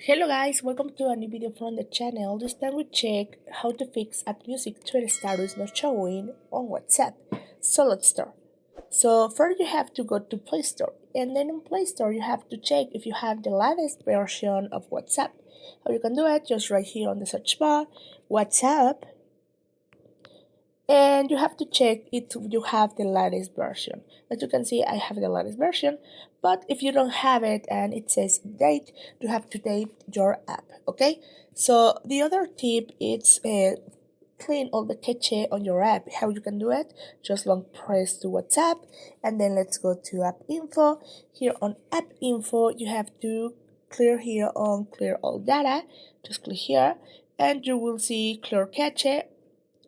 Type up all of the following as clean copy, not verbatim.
Hello guys, welcome to a new video from the channel. This time we check how to fix app music Twitter status not showing on WhatsApp. So let's start. So first you have to go to Play Store, and then in Play Store you have to check if you have the latest version of WhatsApp. How you can do it, just right here on the search bar, WhatsApp, and you have to check if you have the latest version. As you can see, I have the latest version, but if you don't have it and it says date, you have to date your app. Okay, so the other tip is clean all the cache on your app. How you can do it, just long press to WhatsApp, and then let's go to app info. Here on app info you have to clear here on clear all data. Just click here and you will see clear cache,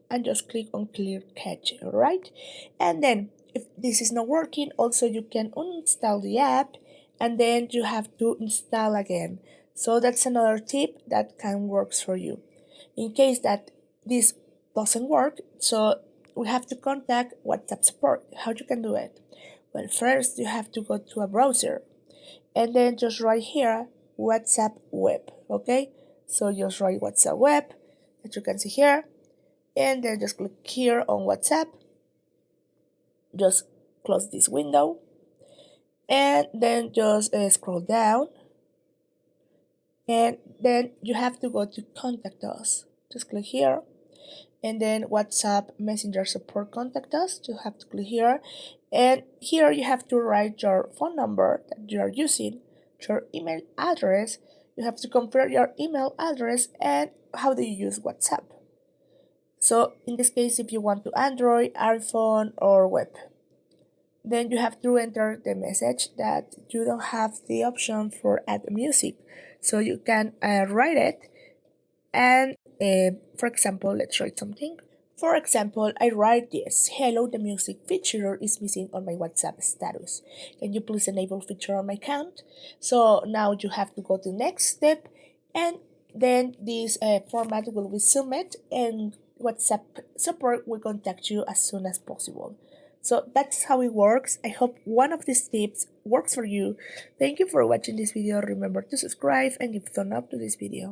and just click on clear cache. All right, and then if this is not working, also you can uninstall the app and then you have to install again. So that's another tip that can works for you in case that this doesn't work. So we have to contact WhatsApp support. How you can do it? Well, first you have to go to a browser and then just write here WhatsApp web. Okay, so just write WhatsApp web that you can see here, and then just click here on WhatsApp. Just close this window and then just scroll down, and then you have to go to contact us. Just click here, and then WhatsApp Messenger support contact us. You have to click here, and here you have to write your phone number that you are using, your email address. You have to compare your email address and how do you use WhatsApp. So in this case, if you want to Android, iPhone, or web, then you have to enter the message that you don't have the option for add music. So you can write it, and for example, let's write something. For example, I write this: hello, the music feature is missing on my WhatsApp status. Can you please enable feature on my account? So now you have to go to next step, and then this format will be submitted, and WhatsApp support will contact you as soon as possible. So that's how it works. I hope one of these tips works for you. Thank you for watching this video. Remember to subscribe and give a thumb up to this video.